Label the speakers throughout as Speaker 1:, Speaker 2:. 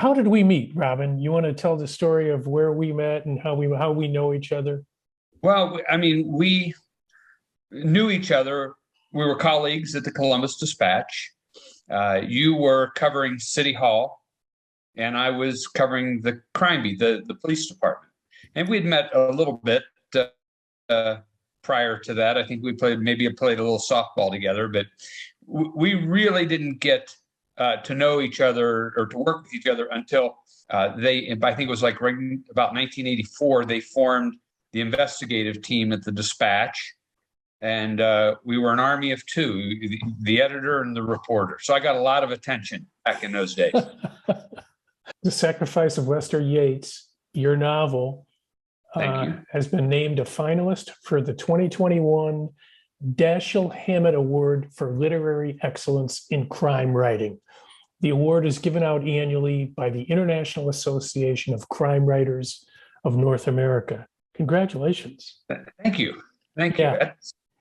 Speaker 1: how did we meet, Robin? You want to tell the story of where we met and how we know each other?
Speaker 2: Well, I mean, we knew each other. We were colleagues at the Columbus Dispatch. You were covering City Hall, and I was covering the crime beat, the police department. And we'd met a little bit uh, prior to that. I think we played a little softball together, but we really didn't get to know each other or to work with each other until I think it was like right about 1984, they formed the investigative team at the Dispatch. And we were an army of two, the editor and the reporter. So I got a lot of attention back in those days.
Speaker 1: The Sacrifice of Lester Yates, your novel,
Speaker 2: Thank you.
Speaker 1: has been named a finalist for the 2021 Dashiell Hammett Award for Literary Excellence in Crime Writing. The award is given out annually by the International Association of Crime Writers of North America. Congratulations.
Speaker 2: Thank you. Thank you.
Speaker 1: Yeah.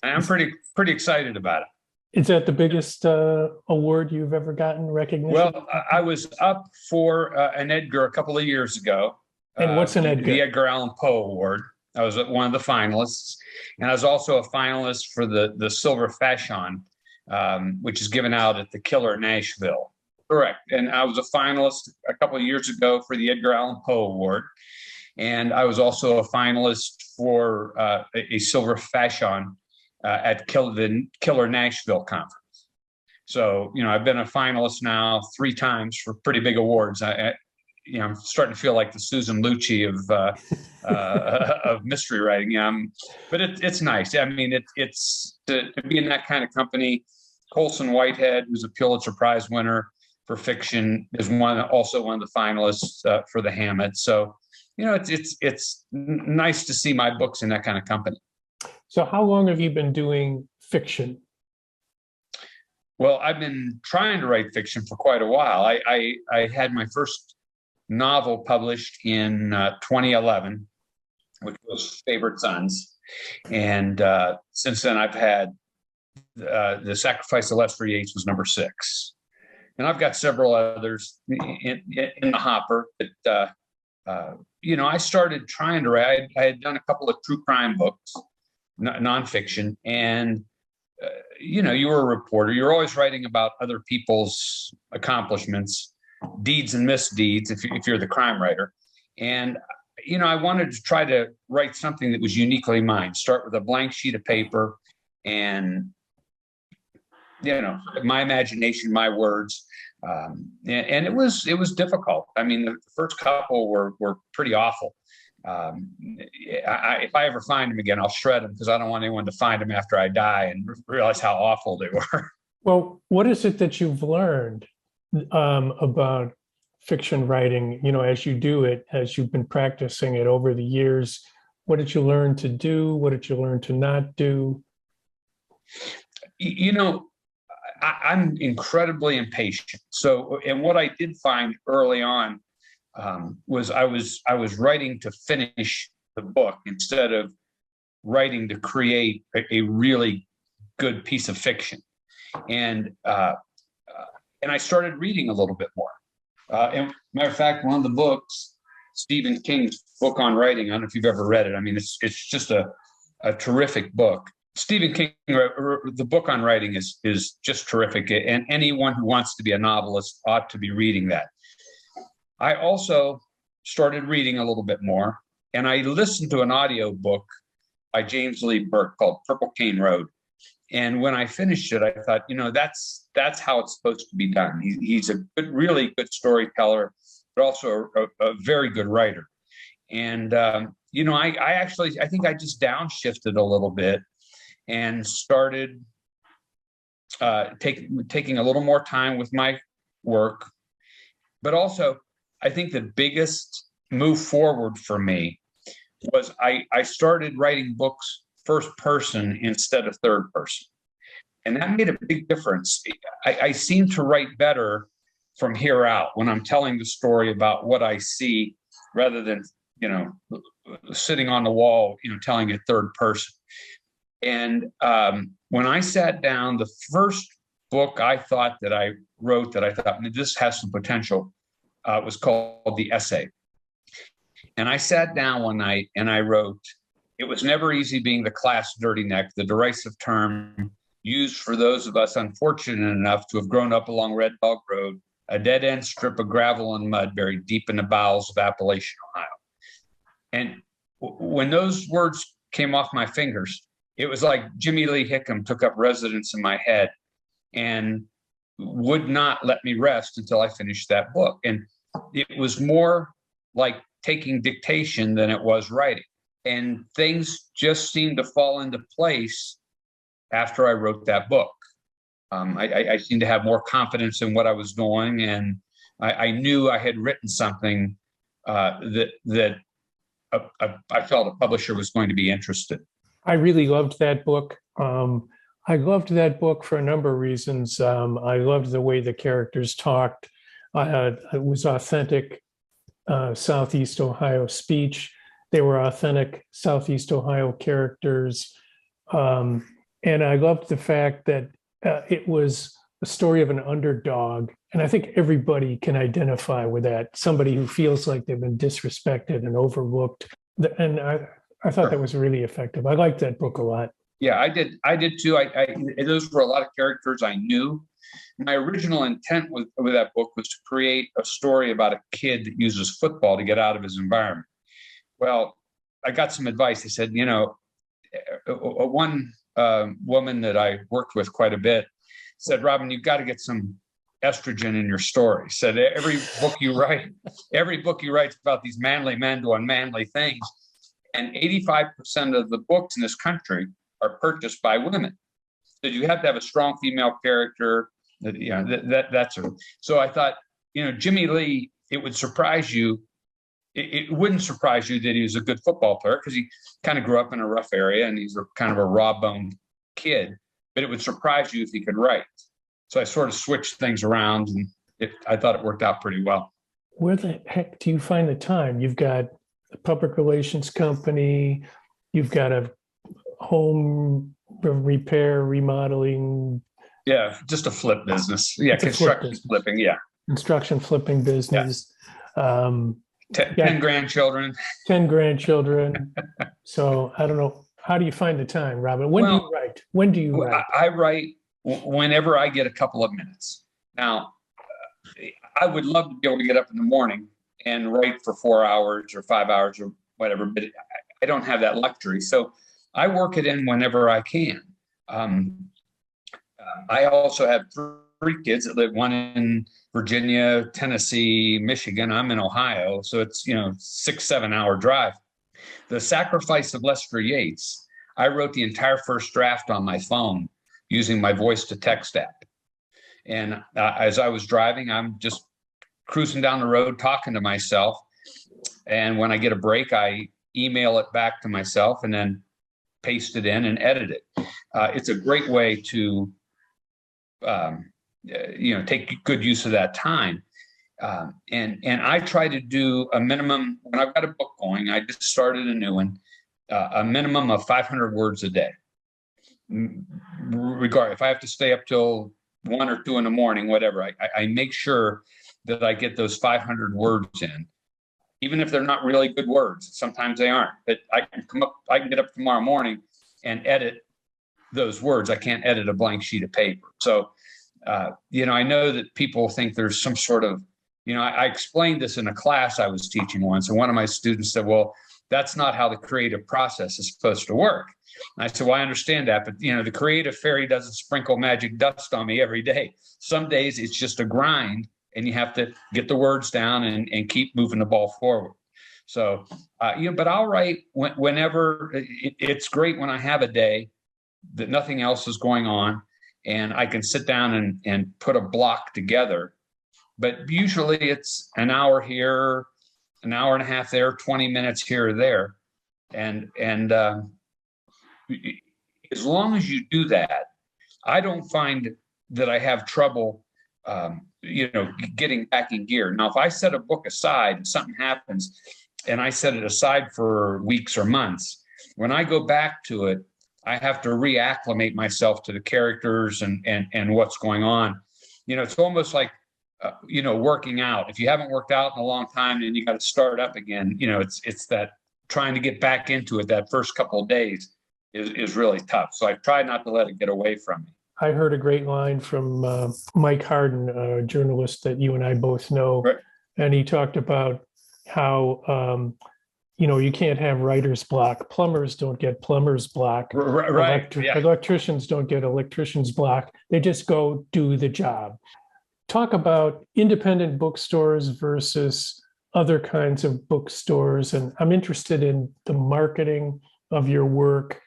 Speaker 2: I'm pretty excited about it.
Speaker 1: Is that the biggest award you've ever gotten recognition?
Speaker 2: Well, I was up for an Edgar a couple of years ago.
Speaker 1: And what's an Edgar?
Speaker 2: The Edgar Allen Poe Award. I was one of the finalists. And I was also a finalist for the Silver Falchion, which is given out at the Killer Nashville. Correct. And I was a finalist a couple of years ago for the Edgar Allan Poe Award. And I was also a finalist for a Silver Falchion at the Killer Nashville Conference. So, I've been a finalist now 3 times for pretty big awards. I'm starting to feel like the Susan Lucci of mystery writing. But it's nice. I mean, it's to be in that kind of company. Colson Whitehead, who's a Pulitzer Prize winner for fiction, is also one of the finalists for the Hammett. So, it's nice to see my books in that kind of company.
Speaker 1: So how long have you been doing fiction?
Speaker 2: Well, I've been trying to write fiction for quite a while. I had my first novel published in 2011, which was Favorite Sons. And since then, I've had The Sacrifice of Lester Yates was number 6. And I've got several others in the hopper. But, I started trying to write. I had done a couple of true crime books, nonfiction. And, you were a reporter. You're always writing about other people's accomplishments, deeds and misdeeds, if you're the crime writer. And, I wanted to try to write something that was uniquely mine, start with a blank sheet of paper and, my imagination, my words. And it was difficult. I mean, the first couple were pretty awful. If I ever find them again, I'll shred them because I don't want anyone to find them after I die and realize how awful they were.
Speaker 1: Well, what is it that you've learned about fiction writing, as you do it, as you've been practicing it over the years? What did you learn to do? What did you learn to not do?
Speaker 2: I'm incredibly impatient. So, and what I did find early on was I was writing to finish the book instead of writing to create a really good piece of fiction. And I started reading a little bit more. And matter of fact, one of the books, Stephen King's book on writing, I don't know if you've ever read it. I mean, it's just a terrific book. Stephen King, the book on writing is just terrific. And anyone who wants to be a novelist ought to be reading that. I also started reading a little bit more, and I listened to an audio book by James Lee Burke called Purple Cane Road. And when I finished it, I thought, that's how it's supposed to be done. He's a really good storyteller, but also a very good writer. And, I think I just downshifted a little bit and started taking a little more time with my work. But also, I think the biggest move forward for me was I started writing books first person instead of third person. And that made a big difference. I seem to write better from here out when I'm telling the story about what I see rather than, sitting on the wall, telling it third person. And when I sat down, the first book I thought that I wrote that I thought this has some potential was called The Essay. And I sat down one night and I wrote, "It was never easy being the class dirty neck, the derisive term used for those of us unfortunate enough to have grown up along Red Dog Road, a dead-end strip of gravel and mud buried deep in the bowels of Appalachian, Ohio." And when those words came off my fingers, it was like Jimmy Lee Hickam took up residence in my head and would not let me rest until I finished that book. And it was more like taking dictation than it was writing. And things just seemed to fall into place after I wrote that book. I seemed to have more confidence in what I was doing, and I knew I had written something that I felt a publisher was going to be interested.
Speaker 1: I really loved that book. I loved that book for a number of reasons. I loved the way the characters talked. It was authentic Southeast Ohio speech. They were authentic Southeast Ohio characters. And I loved the fact that it was a story of an underdog. And I think everybody can identify with that. Somebody who feels like they've been disrespected and overlooked. And I thought that was really effective. I liked that book a lot.
Speaker 2: Yeah, I did too. Those were a lot of characters I knew. My original intent with that book was to create a story about a kid that uses football to get out of his environment. Well, I got some advice. They said, one woman that I worked with quite a bit said, "Robin, you've got to get some estrogen in your story." Said every book you write is about these manly men doing manly things. And 85% of the books in this country are purchased by women. So you have to have a strong female character. That's her. So I thought, Jimmy Lee, it would surprise you. It wouldn't surprise you that he was a good football player because he kind of grew up in a rough area and he's kind of a raw-boned kid. But it would surprise you if he could write. So I sort of switched things around, and I thought it worked out pretty well.
Speaker 1: Where the heck do you find the time? You've got a public relations company. You've got a home repair, remodeling.
Speaker 2: Yeah, just a flip business. Yeah, construction flipping. Yeah. Construction
Speaker 1: flipping business. Yeah.
Speaker 2: 10 grandchildren.
Speaker 1: 10 grandchildren. So I don't know. How do you find the time, Robin? When do you write? When do you write?
Speaker 2: I write whenever I get a couple of minutes. Now, I would love to be able to get up in the morning and write for 4 hours or 5 hours or whatever, but I don't have that luxury. So I work it in whenever I can. I also have 3 kids that live, one in Virginia, Tennessee, Michigan. I'm in Ohio. So it's, 6-7 hour drive. The Sacrifice of Lester Yates, I wrote the entire first draft on my phone using my voice to text app. And as I was driving, I'm just cruising down the road, talking to myself. And when I get a break, I email it back to myself and then paste it in and edit it. It's a great way to, take good use of that time. And I try to do a minimum, when I've got a book going, I just started a new one, a minimum of 500 words a day. Regardless, if I have to stay up till 1 or 2 in the morning, whatever, I make sure that I get those 500 words in, even if they're not really good words. Sometimes they aren't, but I can get up tomorrow morning and edit those words. I can't edit a blank sheet of paper. So, I know that people think there's some sort of, I explained this in a class I was teaching once, and one of my students said, "Well, that's not how the creative process is supposed to work." And I said, "Well, I understand that, but the creative fairy doesn't sprinkle magic dust on me every day. Some days it's just a grind, and you have to get the words down and keep moving the ball forward." So, but I'll write whenever. It's great when I have a day that nothing else is going on, and I can sit down and put a block together. But usually it's an hour here, an hour and a half there, 20 minutes here or there. And as long as you do that, I don't find that I have trouble, getting back in gear. Now, if I set a book aside and something happens and I set it aside for weeks or months, when I go back to it, I have to reacclimate myself to the characters and what's going on. It's almost like working out. If you haven't worked out in a long time and you got to start up again, it's that trying to get back into it that first couple of days is really tough. So I try not to let it get away from me.
Speaker 1: I heard a great line from Mike Harden, a journalist that you and I both know,
Speaker 2: Right.
Speaker 1: and he talked about how you can't have writer's block. Plumbers don't get plumber's block.
Speaker 2: Right. Yeah.
Speaker 1: Electricians don't get electrician's block. They just go do the job. Talk about independent bookstores versus other kinds of bookstores. And I'm interested in the marketing of your work,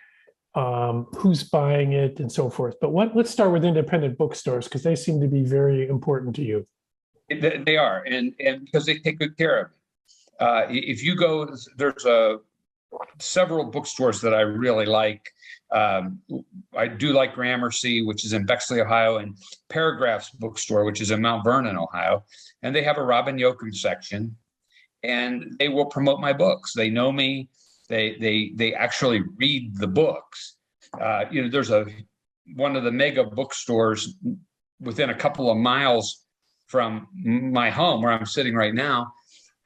Speaker 1: who's buying it and so forth. But let's start with independent bookstores because they seem to be very important to you.
Speaker 2: They are, and because they take good care of it. If you go, there's several bookstores that I really like. I do like Gramercy, which is in Bexley, Ohio, and Paragraphs Bookstore, which is in Mount Vernon, Ohio. And they have a Robin Yocum section, and they will promote my books. They know me. They actually read the books. There's one of the mega bookstores within a couple of miles from my home where I'm sitting right now.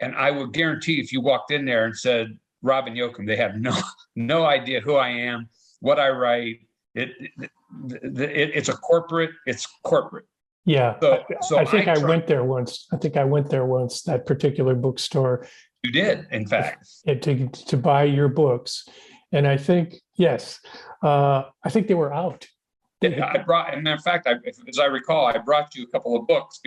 Speaker 2: And I would guarantee if you walked in there and said Robin Yocum, they have no idea who I am, what I write. It's a corporate. It's corporate.
Speaker 1: Yeah.
Speaker 2: So
Speaker 1: I think I went there once. That particular bookstore.
Speaker 2: You did, in fact,
Speaker 1: to buy your books, and I think yes, I think they were out.
Speaker 2: I brought, and in fact, as I recall, I brought you a couple of books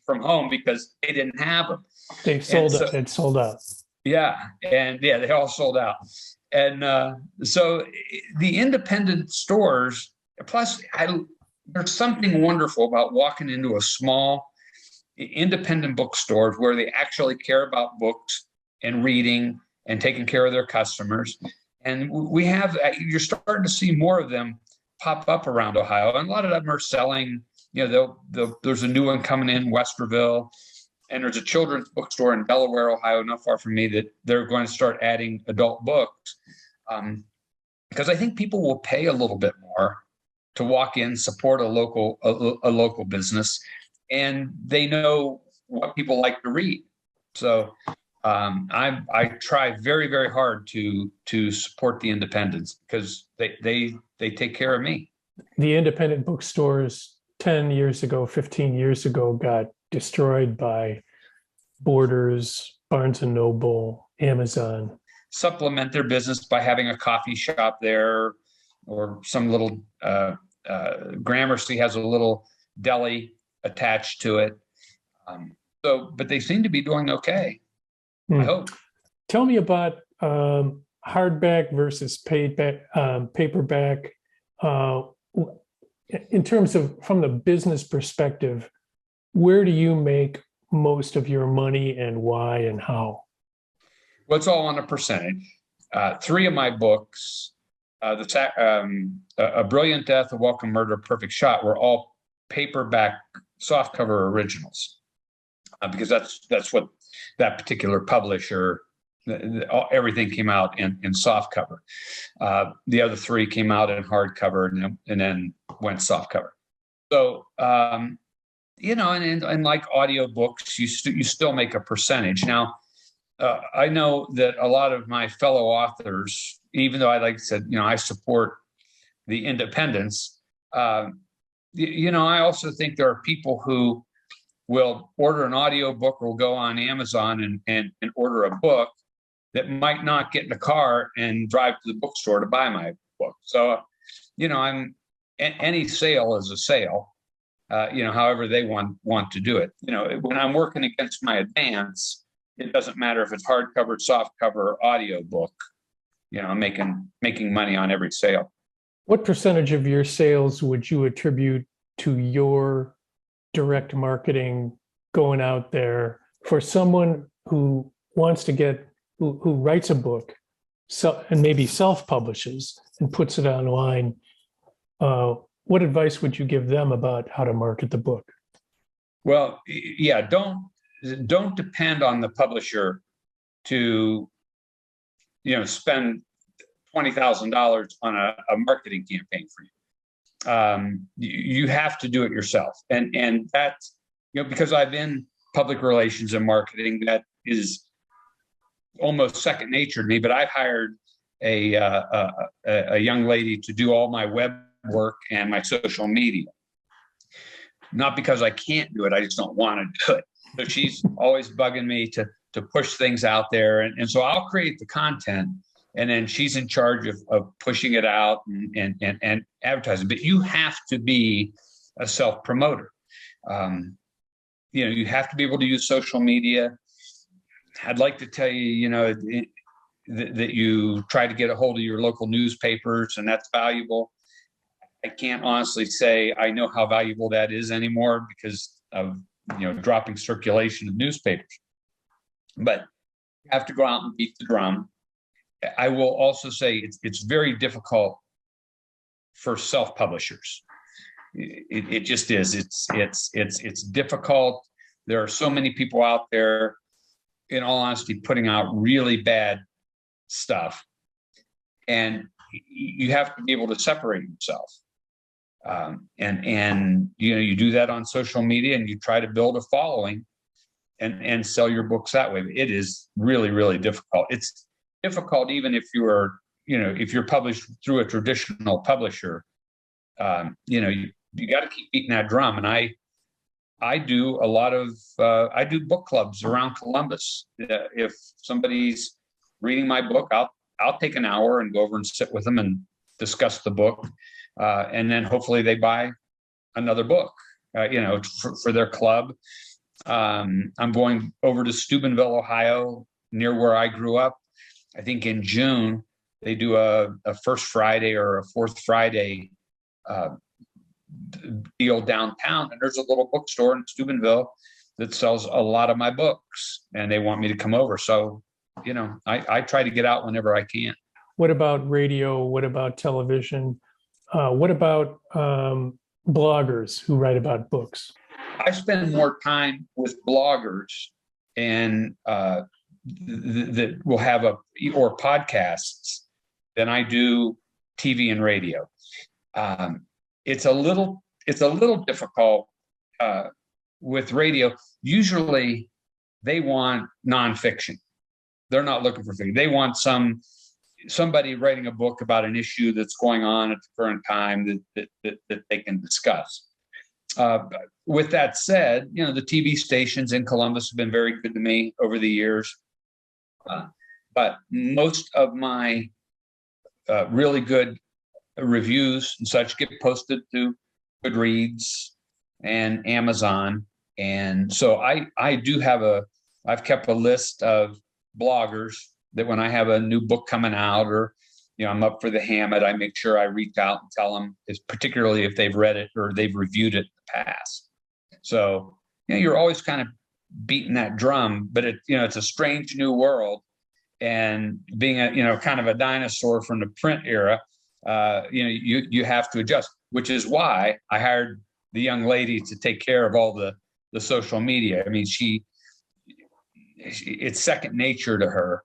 Speaker 2: from home because they didn't have them.
Speaker 1: They'd sold out.
Speaker 2: Yeah, they all sold out. And so the independent stores, plus there's something wonderful about walking into a small independent bookstores where they actually care about books and reading and taking care of their customers. And you're starting to see more of them pop up around Ohio. And a lot of them are selling, there's a new one coming in Westerville, and there's a children's bookstore in Delaware, Ohio, not far from me, that they're going to start adding adult books. Because I think people will pay a little bit more to walk in, support a local business, and they know what people like to read. So I try very, very hard to support the independents because they take care of me.
Speaker 1: The independent bookstores 10 years ago, 15 years ago, got destroyed by Borders, Barnes and Noble, Amazon.
Speaker 2: Supplement their business by having a coffee shop there, or some little Gramercy has a little deli attached to it. But they seem to be doing okay. I hope.
Speaker 1: Tell me about hardback versus paperback. In terms of from the business perspective, where do you make most of your money and why and how?
Speaker 2: Well, it's all on a percentage. 3 of my books, A Brilliant Death, A Welcome Murder, Perfect Shot, were all paperback softcover originals, because that's what that particular publisher, everything came out in softcover. The other 3 came out in hardcover and then went softcover. So, and like audiobooks, you still make a percentage. Now, I know that a lot of my fellow authors, even though I I support the independents, I also think there are people who will order an audiobook or will go on Amazon and order a book that might not get in the car and drive to the bookstore to buy my book. So, any sale is a sale, however they want to do it. When I'm working against my advance, it doesn't matter if it's hardcover, softcover, or audiobook. I'm making money on every sale.
Speaker 1: What percentage of your sales would you attribute to your direct marketing going out there for someone who wants to who writes a book and maybe self-publishes and puts it online? What advice would you give them about how to market the book?
Speaker 2: Well, yeah, don't depend on the publisher to, spend $20,000 on a marketing campaign for you. You have to do it yourself, and because I've been public relations and marketing, that is almost second nature to me. But I've hired a young lady to do all my web work and my social media. Not because I can't do it, I just don't want to do it. So she's always bugging me to push things out there. And so I'll create the content, and then she's in charge of pushing it out and advertising. But you have to be a self-promoter. You have to be able to use social media. I'd like to tell you, that you try to get a hold of your local newspapers, and that's valuable. I can't honestly say I know how valuable that is anymore because of dropping circulation of newspapers. But you have to go out and beat the drum. I will also say it's very difficult for self-publishers. It just is. It's difficult. There are so many people out there, in all honesty, putting out really bad stuff, and you have to be able to separate yourself. And you do that on social media, and you try to build a following and sell your books that way. It is really, really difficult. It's difficult even if you're published through a traditional publisher. You got to keep beating that drum. And I do a lot of I do book clubs around Columbus. If somebody's reading my book, I'll take an hour and go over and sit with them and discuss the book. And then hopefully they buy another book, for their club. I'm going over to Steubenville, Ohio, near where I grew up. I think in June, they do a first Friday or a fourth Friday deal downtown. And there's a little bookstore in Steubenville that sells a lot of my books, and they want me to come over. So, I try to get out whenever I can.
Speaker 1: What about radio? What about television? What about bloggers who write about books?
Speaker 2: I spend more time with bloggers and that will have or podcasts than I do TV and radio. It's a little difficult with radio. Usually, they want nonfiction. They're not looking for fiction. They want somebody writing a book about an issue that's going on at the current time that they can discuss. With that said, the TV stations in Columbus have been very good to me over the years. But most of my really good reviews and such get posted to Goodreads and Amazon. And so I've kept a list of bloggers that when I have a new book coming out, or I'm up for the Hammett, I make sure I reach out and tell them, particularly if they've read it or they've reviewed it in the past. So you're always kind of beating that drum, but it's a strange new world. And being kind of a dinosaur from the print era, you have to adjust, which is why I hired the young lady to take care of all the social media. I mean, it's second nature to her.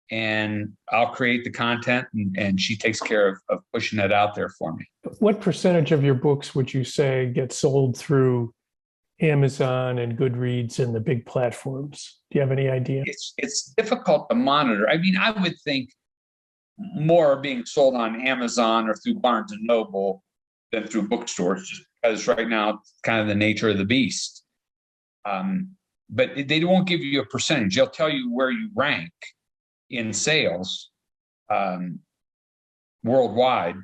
Speaker 2: And I'll create the content, and she takes care of pushing it out there for me.
Speaker 1: What percentage of your books would you say get sold through Amazon and Goodreads and the big platforms? Do you have any idea?
Speaker 2: It's difficult to monitor. I mean, I would think more are being sold on Amazon or through Barnes and Noble than through bookstores, just because right now it's kind of the nature of the beast. But they won't give you a percentage. They'll tell you where you rank in sales worldwide,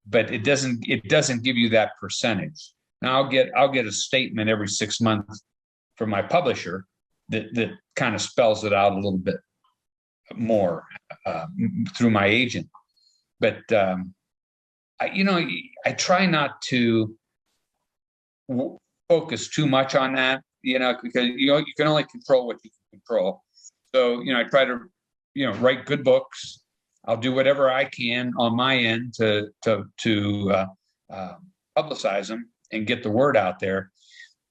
Speaker 2: but it doesn't give you that percentage. Now I'll get a statement every 6 months from my publisher that kind of spells it out a little bit more through my agent. But I try not to focus too much on that, because you can only control what you can control. So I try to write good books. I'll do whatever I can on my end to publicize them and get the word out there.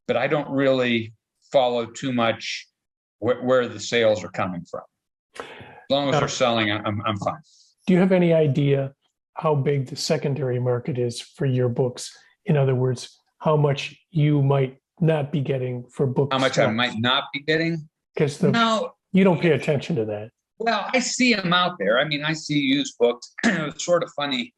Speaker 2: But I don't really follow too much where the sales are coming from. As long as they're selling, I'm fine.
Speaker 1: Do you have any idea how big the secondary market is for your books? In other words, how much you might not be getting for book
Speaker 2: How much I
Speaker 1: sales?
Speaker 2: might not be getting?
Speaker 1: Because
Speaker 2: No.
Speaker 1: you don't pay attention to that.
Speaker 2: Well, I see them out there. I mean, I see used books. It was sort of funny.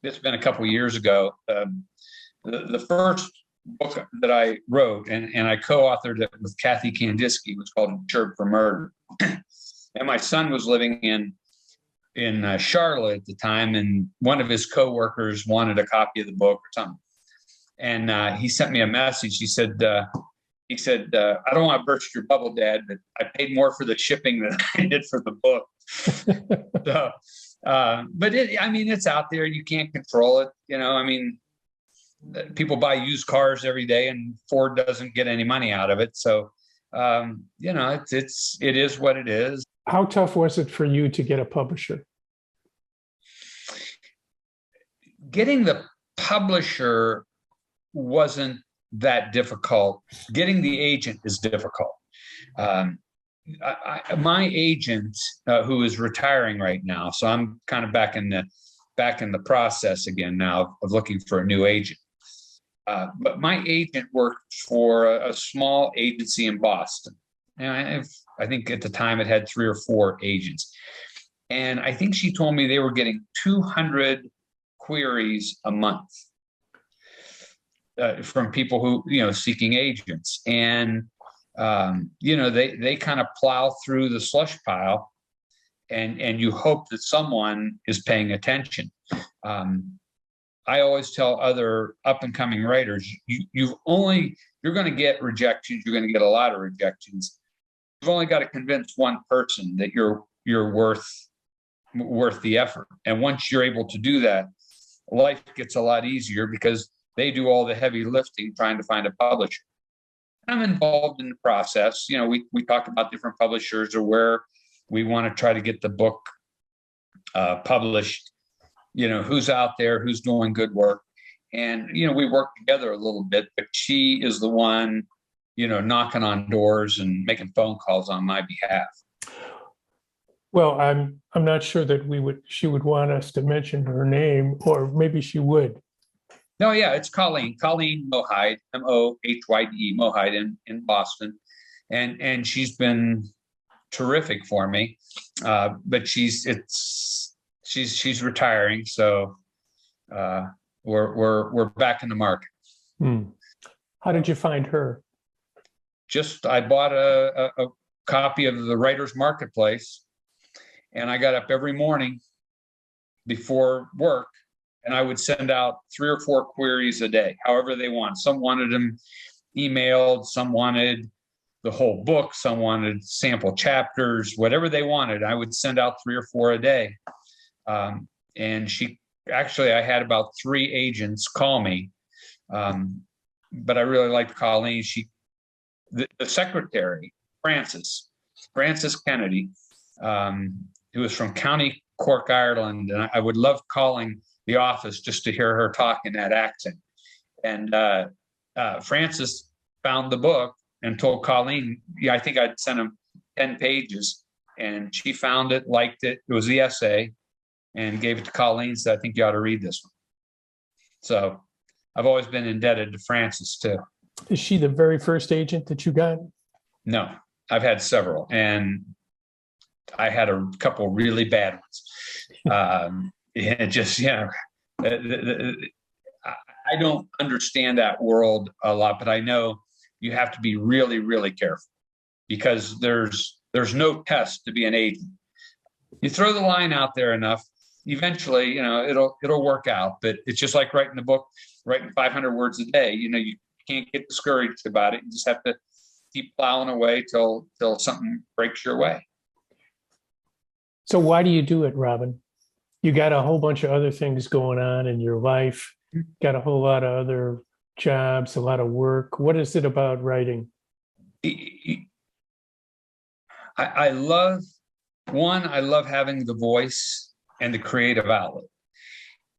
Speaker 2: It's been a couple of years ago. The first book that I wrote, and I co-authored it with Kathy Kandinsky, was called Insured for Murder. And my son was living in Charlotte at the time, and one of his coworkers wanted a copy of the book or something. And he sent me a message. He said, I don't want to burst your bubble, Dad, but I paid more for the shipping than I did for the book. So, but it's out there. You can't control it. People buy used cars every day, and Ford doesn't get any money out of it. So, it is what it is.
Speaker 1: How tough was it for you to get a publisher?
Speaker 2: Getting the publisher wasn't that difficult. Getting the agent is difficult. My agent, who is retiring right now, so I'm kind of back in the process again now of looking for a new agent. But my agent worked for a small agency in Boston. And I think at the time it had 3 or 4 agents. And I think she told me they were getting 200 queries a month from people who, seeking agents. And, they kind of plow through the slush pile, and you hope that someone is paying attention. I always tell other up and coming writers, you're going to get rejections. You're going to get a lot of rejections. You've only got to convince one person that you're worth the effort. And once you're able to do that, life gets a lot easier because they do all the heavy lifting trying to find a publisher. I'm involved in the process. We talk about different publishers or where we want to try to get the book published. Who's out there, who's doing good work. And, we work together a little bit, but she is the one, knocking on doors and making phone calls on my behalf.
Speaker 1: Well, I'm not sure that she would want us to mention her name, or maybe she would.
Speaker 2: No, yeah, it's Colleen Mohyde, Mohyde, Mohyde in Boston. And she's been terrific for me. But she's retiring, so we're back in the market.
Speaker 1: How did you find her?
Speaker 2: I bought a copy of the Writers Marketplace, and I got up every morning before work, and I would send out 3 or 4 queries a day, however they want. Some wanted them emailed, some wanted the whole book, some wanted sample chapters, whatever they wanted. I would send out 3 or 4 a day. And I had about 3 agents call me. But I really liked Colleen. The secretary, Frances Kennedy, who was from County Cork, Ireland. And I would love calling the office just to hear her talk in that accent. And Frances found the book and told Colleen, I think I'd sent him 10 pages. And she found it, liked it. It was the essay. And gave it to Colleen, said, I think you ought to read this one. So I've always been indebted to Frances, too.
Speaker 1: Is she the very first agent that you got?
Speaker 2: No, I've had several. And I had a couple really bad ones. I don't understand that world a lot, but I know you have to be really, really careful because there's no test to be an agent. You throw the line out there enough, eventually, it'll work out. But it's just like writing a book, writing 500 words a day. You can't get discouraged about it. You just have to keep plowing away till something breaks your way.
Speaker 1: So why do you do it, Robin? You got a whole bunch of other things going on in your life, got a whole lot of other jobs, a lot of work. What is it about writing?
Speaker 2: I love having the voice and the creative outlet.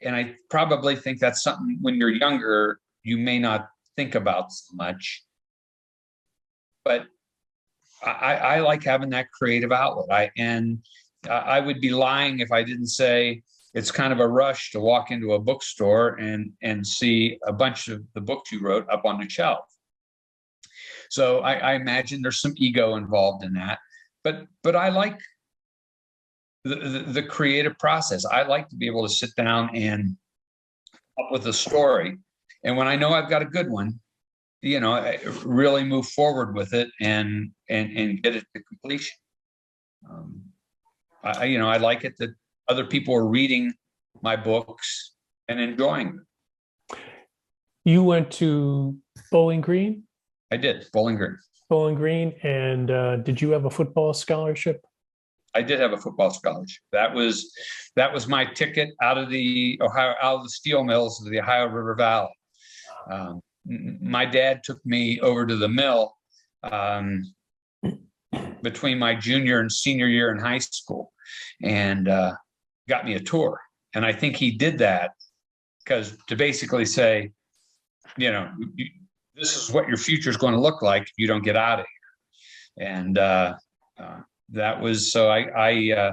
Speaker 2: And I probably think that's something when you're younger, you may not think about so much. But I like having that creative outlet. I would be lying if I didn't say it's kind of a rush to walk into a bookstore and see a bunch of the books you wrote up on the shelf. So I imagine there's some ego involved in that. But I like the creative process. I like to be able to sit down and come up with a story. And when I know I've got a good one, I really move forward with it and get it to completion. I like it that other people are reading my books and enjoying them.
Speaker 1: You went to Bowling Green?
Speaker 2: I did, Bowling Green.
Speaker 1: Bowling Green, and did you have a football scholarship?
Speaker 2: I did have a football scholarship. That was my ticket out of the steel mills of the Ohio River Valley. My dad took me over to the mill between my junior and senior year in high school, and got me a tour. And I think he did that because to basically say, this is what your future is going to look like if you don't get out of here. And that was so. I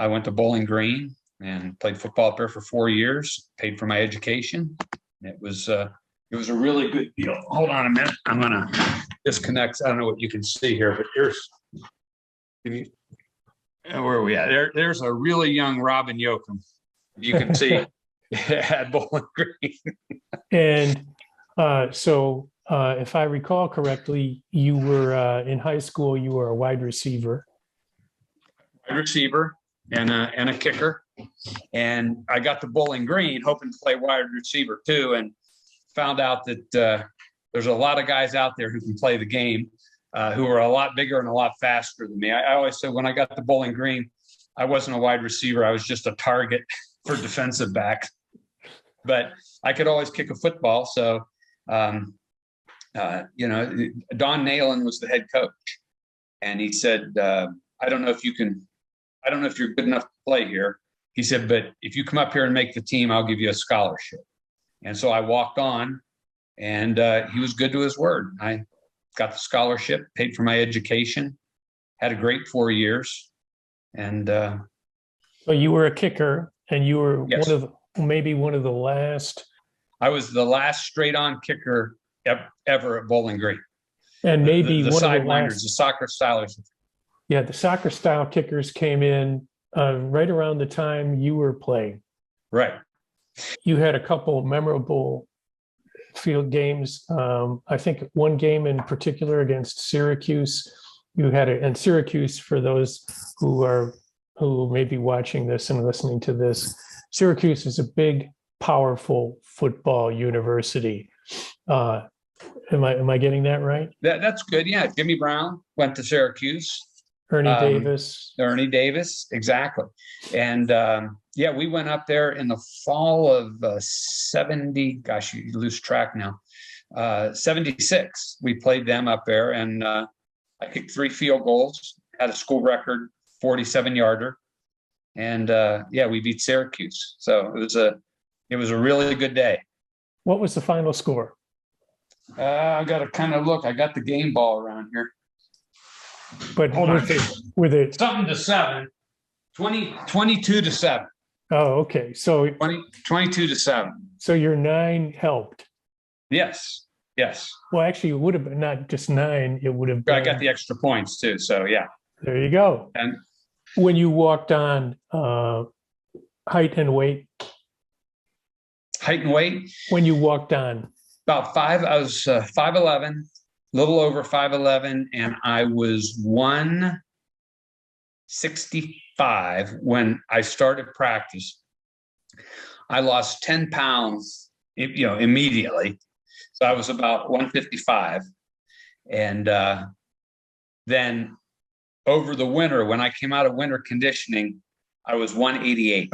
Speaker 2: went to Bowling Green and played football up there for 4 years. Paid for my education. It was a really good deal. Hold on a minute. I'm gonna disconnect. I don't know what you can see here, but where are we at? There's a really young Robin Yocum. You can see at Bowling Green.
Speaker 1: And so if I recall correctly, you were in high school, you were a wide receiver.
Speaker 2: Wide receiver and a kicker. And I got to Bowling Green hoping to play wide receiver too, and found out that there's a lot of guys out there who can play the game, who are a lot bigger and a lot faster than me. I always said when I got to Bowling Green, I wasn't a wide receiver. I was just a target for defensive backs. But I could always kick a football. So, Don Nalen was the head coach. And he said, I don't know if you're good enough to play here. He said, but if you come up here and make the team, I'll give you a scholarship. And so I walked on, and he was good to his word. I got the scholarship, paid for my education, had a great 4 years. And
Speaker 1: so you were a kicker, and you were
Speaker 2: yes.
Speaker 1: one of the last.
Speaker 2: I was the last straight-on kicker ever at Bowling Green.
Speaker 1: And maybe
Speaker 2: the
Speaker 1: one
Speaker 2: sidewinders,
Speaker 1: of the last,
Speaker 2: the soccer stylers.
Speaker 1: Yeah, the soccer style kickers came in right around the time you were playing.
Speaker 2: Right.
Speaker 1: You had a couple memorable field games. I think one game in particular against Syracuse. And Syracuse, for those who may be watching this and listening to this, Syracuse is a big, powerful football university. Am I getting that right?
Speaker 2: That's good. Yeah, Jimmy Brown went to Syracuse.
Speaker 1: Ernie Davis,
Speaker 2: exactly. And we went up there in the fall of 70. Gosh, you lose track now. 76. We played them up there, and I kicked 3 field goals, had a school record 47-yarder, and we beat Syracuse. So it was a really good day.
Speaker 1: What was the final score?
Speaker 2: I got to kind of look. I got the game ball around here.
Speaker 1: But with it
Speaker 2: something to 7, 22 to 7.
Speaker 1: Oh, okay. So
Speaker 2: 22 to 7.
Speaker 1: So your 9 helped.
Speaker 2: Yes.
Speaker 1: Well, actually, it would have been not just 9. It would have been.
Speaker 2: I got the extra points too. So yeah.
Speaker 1: There you go.
Speaker 2: And
Speaker 1: when you walked on, height and weight.
Speaker 2: Height and weight.
Speaker 1: When you walked on.
Speaker 2: About 5. I was 5'11", a little over 5'11", and I was 165 when I started practice. I lost 10 pounds, immediately. So I was about 155. And then over the winter, when I came out of winter conditioning, I was 188.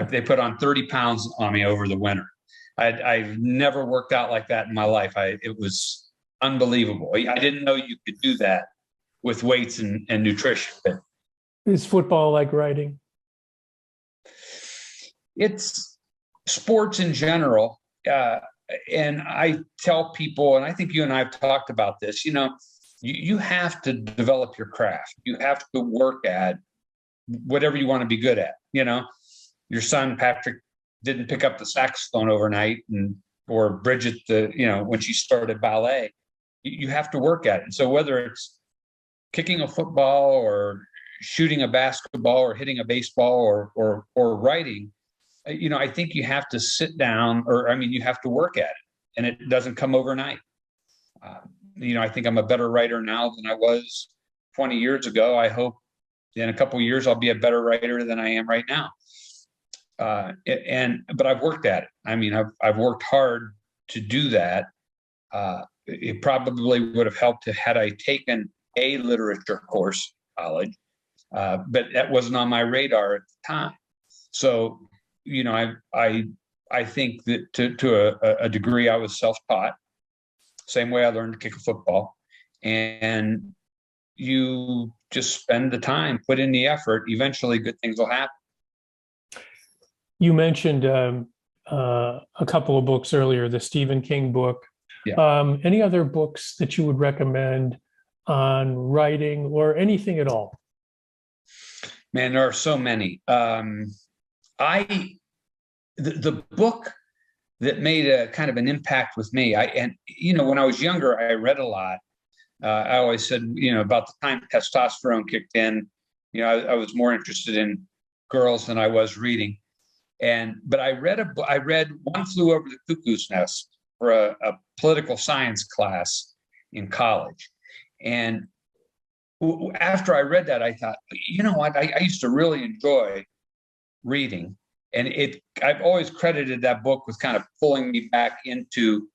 Speaker 2: They put on 30 pounds on me over the winter. I've never worked out like that in my life. It was unbelievable. I didn't know you could do that with weights and nutrition. But
Speaker 1: is football like writing?
Speaker 2: It's sports in general. And I tell people, and I think you and I have talked about this, you have to develop your craft. You have to work at whatever you want to be good at. Your son, Patrick, didn't pick up the saxophone overnight, or Bridget, when she started ballet. you have to work at it. So whether it's kicking a football or shooting a basketball or hitting a baseball or writing, I think you have to sit down, or you have to work at it, and it doesn't come overnight. I think I'm a better writer now than I was 20 years ago. I hope in a couple of years I'll be a better writer than I am right now. But I've worked at it. I've worked hard to do that. It probably would have helped had I taken a literature course in college, but that wasn't on my radar at the time. So, I think that to a degree I was self-taught, same way I learned to kick a football, and you just spend the time, put in the effort, eventually good things will happen.
Speaker 1: You mentioned a couple of books earlier, the Stephen King book.
Speaker 2: Yeah.
Speaker 1: Any other books that you would recommend on writing or anything at all?
Speaker 2: Man, there are so many. The book that made a kind of an impact with me, when I was younger, I read a lot. I always said, about the time testosterone kicked in, I was more interested in girls than I was reading. But I read One Flew Over the Cuckoo's Nest for a political science class in college. And after I read that, I thought, you know what? I used to really enjoy reading. And I've always credited that book with kind of pulling me back into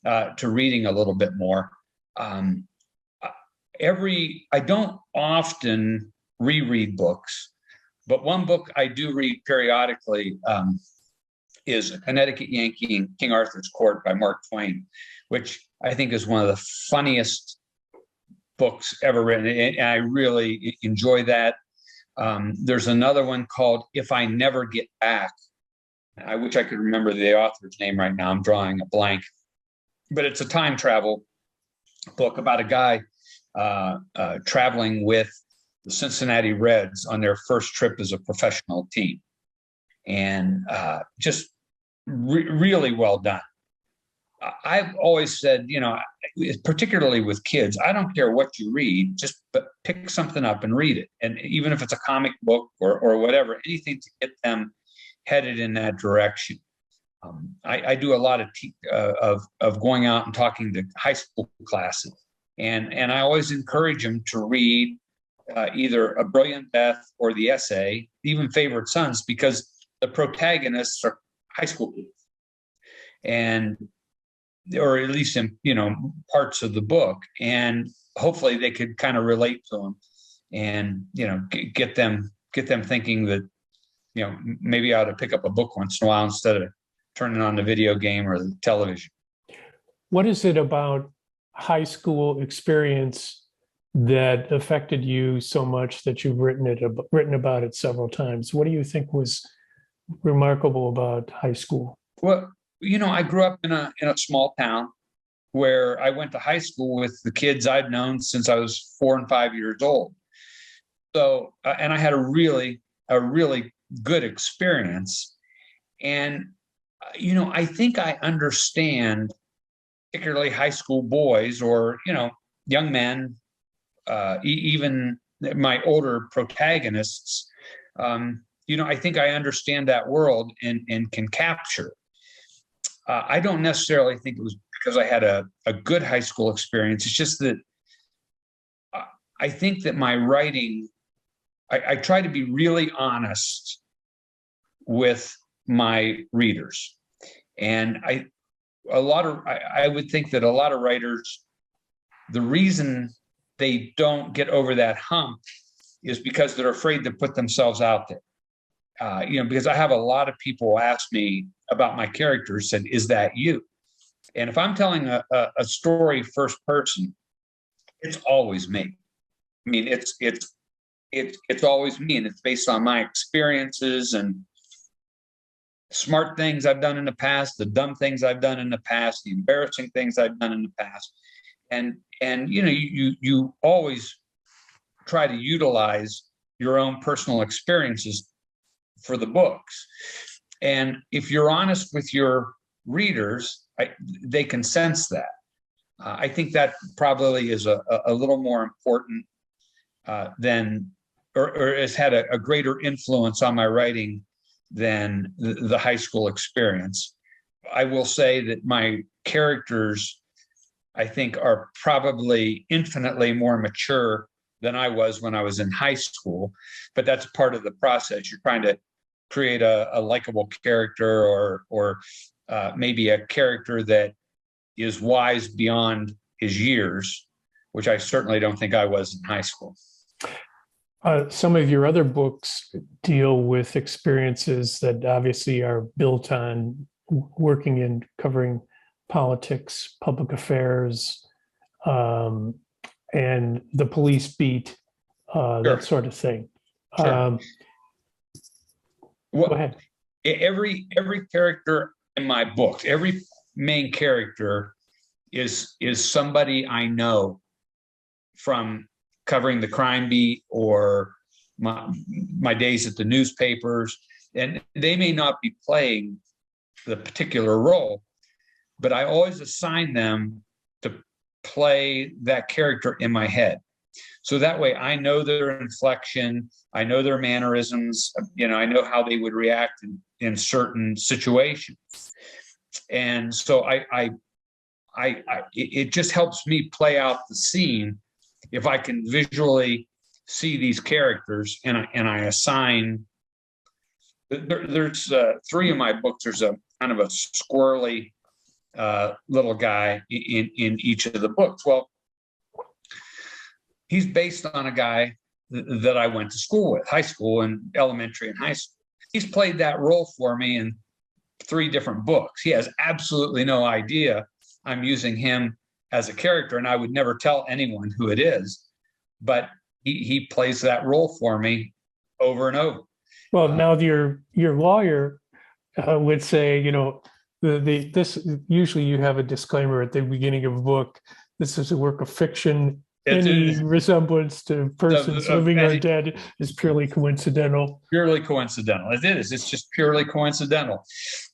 Speaker 2: to reading a little bit more. I don't often reread books, but one book I do read periodically is A Connecticut Yankee in King Arthur's Court by Mark Twain, which I think is one of the funniest books ever written. And I really enjoy that. There's another one called If I Never Get Back. I wish I could remember the author's name right now. I'm drawing a blank. But it's a time travel book about a guy traveling with the Cincinnati Reds on their first trip as a professional team. And just really well done. I've always said, particularly with kids, I don't care what you read, just pick something up and read it. And even if it's a comic book or whatever, anything to get them headed in that direction. I do a lot of going out and talking to high school classes, and I always encourage them to read either A Brilliant Death or the essay, even Favorite Sons, because the protagonists are high school kids, or at least in parts of the book, and hopefully they could kind of relate to them, and get them thinking that maybe I ought to pick up a book once in a while instead of turning on the video game or the television.
Speaker 1: What is it about high school experience that affected you so much that you've written about it several times? What do you think was remarkable about high school?
Speaker 2: Well, I grew up in a small town where I went to high school with the kids I'd known since I was 4 and 5 years old. So, and I had a really good experience. And, I think I understand, particularly high school boys or, young men, even my older protagonists, I think I understand that world and can capture it. I don't necessarily think it was because I had a good high school experience. It's just that I think that my writing, I try to be really honest with my readers. And I would think that a lot of writers, the reason they don't get over that hump is because they're afraid to put themselves out there. Because I have a lot of people ask me about my characters, said, "Is that you?" And if I'm telling a story first person, it's always me. It's always me, and it's based on my experiences and smart things I've done in the past, the dumb things I've done in the past, the embarrassing things I've done in the past, and you always try to utilize your own personal experiences for the books. And if you're honest with your readers, they can sense that. I think that probably is a little more important than, or has had a greater influence on my writing than the high school experience. I will say that my characters, I think, are probably infinitely more mature than I was when I was in high school, but that's part of the process. You're trying to create a likable character, or maybe a character that is wise beyond his years, which I certainly don't think I was in high school.
Speaker 1: Some of your other books deal with experiences that obviously are built on working in covering politics, public affairs, and the police beat,
Speaker 2: Sure.
Speaker 1: that sort of thing.
Speaker 2: Sure.
Speaker 1: Go ahead.
Speaker 2: Every character in my books, every main character is somebody I know from covering the crime beat or my days at the newspapers. And they may not be playing the particular role, but I always assign them to play that character in my head. So that way I know their inflection, I know their mannerisms, I know how they would react in certain situations. And so it just helps me play out the scene if I can visually see these characters and I assign. There's three of my books. There's a kind of a squirrely little guy in each of the books. Well, he's based on a guy that I went to school with, high school and elementary and high school. He's played that role for me in 3 different books. He has absolutely no idea I'm using him as a character, and I would never tell anyone who it is, but he plays that role for me over and over.
Speaker 1: Well, now your lawyer would say, this usually you have a disclaimer at the beginning of a book. This is a work of fiction. Any resemblance to persons living or dead is purely coincidental.
Speaker 2: Purely coincidental. It is. It's just purely coincidental.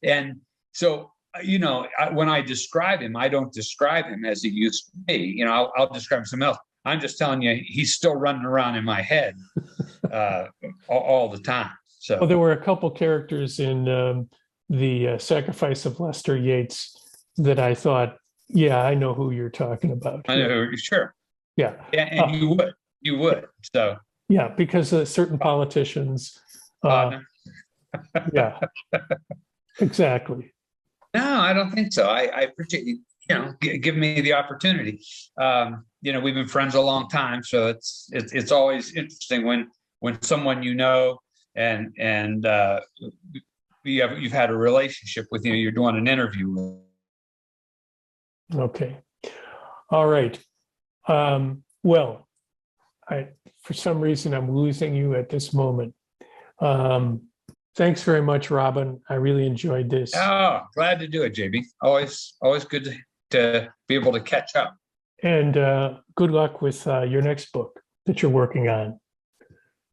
Speaker 2: And so, when I describe him, I don't describe him as he used to be. I'll describe something else. I'm just telling you, he's still running around in my head all the time. So,
Speaker 1: well, there were a couple characters in the Sacrifice of Lester Yates that I thought, yeah, I know who you're talking about.
Speaker 2: I know, sure.
Speaker 1: Yeah.
Speaker 2: And you would. So,
Speaker 1: yeah, because certain politicians. Yeah, exactly.
Speaker 2: No, I don't think so. I appreciate you, giving me the opportunity. We've been friends a long time, so it's always interesting when someone and you've had a relationship with, you're doing an interview with.
Speaker 1: Okay. All right. Well, for some reason, I'm losing you at this moment. Thanks very much, Robin. I really enjoyed this.
Speaker 2: Oh, glad to do it, JB. Always good to be able to catch up.
Speaker 1: And good luck with your next book that you're working on.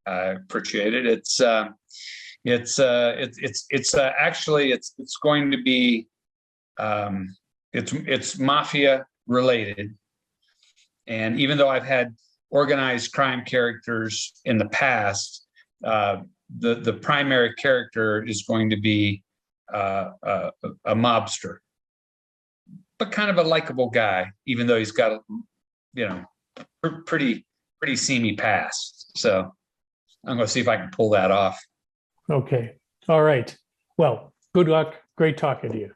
Speaker 2: I appreciate it. It's actually going to be it's mafia related. And even though I've had organized crime characters in the past, the primary character is going to be a mobster, but kind of a likable guy, even though he's got a pretty seamy past. So I'm going to see if I can pull that off.
Speaker 1: Okay. All right. Well, good luck. Great talking to you.